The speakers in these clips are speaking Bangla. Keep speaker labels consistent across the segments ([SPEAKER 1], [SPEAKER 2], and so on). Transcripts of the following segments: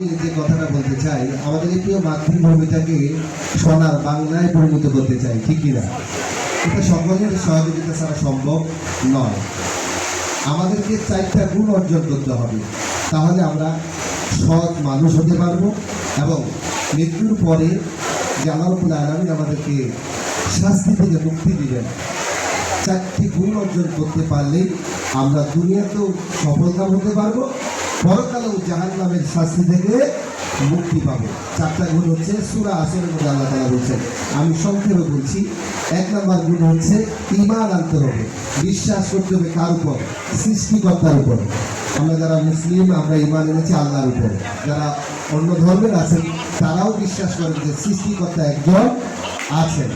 [SPEAKER 1] যে কথাটা বলতে চাই, আমাদের এই প্রিয় মাতৃভূমিটাকে সোনার বাংলায় পরিণত করতে চাই, ঠিক কিনা? এটা সকলের সহযোগিতা ছাড়া সম্ভব নয়। আমাদেরকে 4টা গুণ অর্জন করতে হবে, তাহলে আমরা সৎ মানুষ হতে পারবো এবং মৃত্যুর পরে যে আল্লাহ রাব্বুল আলামিন আমাদেরকে শাস্তি থেকে মুক্তি দিবেন। 4টি গুণ অর্জন করতে পারলেই আমরা দুনিয়াতেও সফলকাম হতে পারবো, পরকালেও জাহান্নামের শাস্তি থেকে মুক্তি পাবো। 4টা গুণ হচ্ছে সূরা আসরের মধ্যে আল্লাহ তাআলা বলছেন। আমি সংক্ষেপে বলছি। 1 নম্বর গুণ হচ্ছে ঈমান আনতে হবে, বিশ্বাস করতে হবে কার উপর? সৃষ্টিকর্তার উপর। আমরা যারা মুসলিম, আমরা ঈমান এনেছি আল্লাহর উপর। যারা অন্য ধর্মের আছেন তারাও বিশ্বাস করেন যে সৃষ্টিকর্তা একজন আছেন।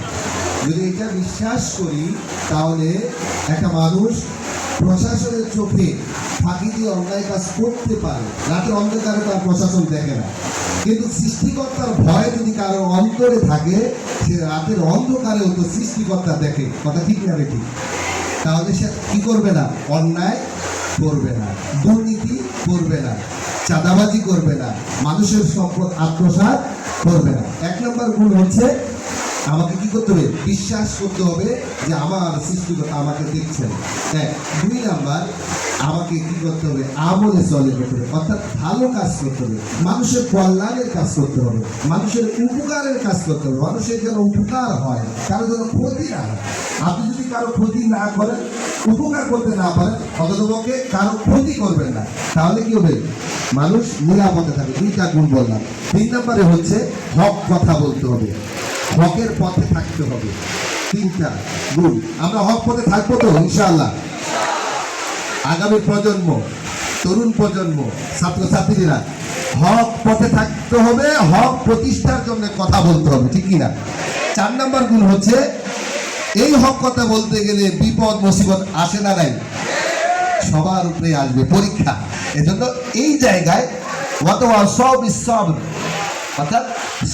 [SPEAKER 1] যদি এটা বিশ্বাস করি তাহলে একটা মানুষ প্রশাসনের চোখে ফাঁকি দিয়ে অন্যায় কাজ করতে পারে। রাতের অন্ধকারে তার প্রশাসন দেখে না, কিন্তু সৃষ্টিকর্তার ভয় যদি কারো অন্তরে থাকে, সে রাতের অন্ধকারেও তো সৃষ্টিকর্তা দেখে। কথা ঠিক না বেটি? তাহলে সে কি করবে না? অন্যায় করবে না, দুর্নীতি করবে না, চাঁদাবাজি করবে না, মানুষের সম্পদ আত্মসাৎ করবে না। 1 নম্বর গুণ হচ্ছে আমাকে কি করতে হবে? বিশ্বাস করতে হবে যে আমার সৃষ্টিকর্তা আমাকে দেখছেন। 2 নাম্বার, আমাকে কি করতে হবে? আমলে চলে করতে হবে, অর্থাৎ ভালো কাজ করতে হবে, মানুষের কল্যাণের কাজ করতে হবে, মানুষের উপকারের কাজ করতে হবে, মানুষের যেন উপকার হয়, কারো যেন ক্ষতি না হয়। আপনি যদি কারো ক্ষতি না করেন, উপকার করতে না পারেন, অন্ততপক্ষে কারো ক্ষতি করবেন না, তাহলে কি হবে? মানুষ নিরাপদে থাকবে। 2টা গুণ বললাম। 3 নম্বরে হচ্ছে হক কথা বলতে হবে, হকের পথে থাকতে হবে। 3টা গুণ। আমরা হক পথে থাকবো তো ইনশাআল্লাহ? আগামী প্রজন্ম, তরুণ প্রজন্ম, ছাত্রছাত্রীরা হক পথে থাকতে হবে, হক প্রতিষ্ঠার জন্য কথা বলতে হবে, ঠিক কিনা? 4 নম্বর গুণ হচ্ছে এই হক কথা বলতে গেলে বিপদ মুসিবত আসে না? নাই, সবার উপরে আসবে পরীক্ষা। এজন্য এই জায়গায় অর্থাৎ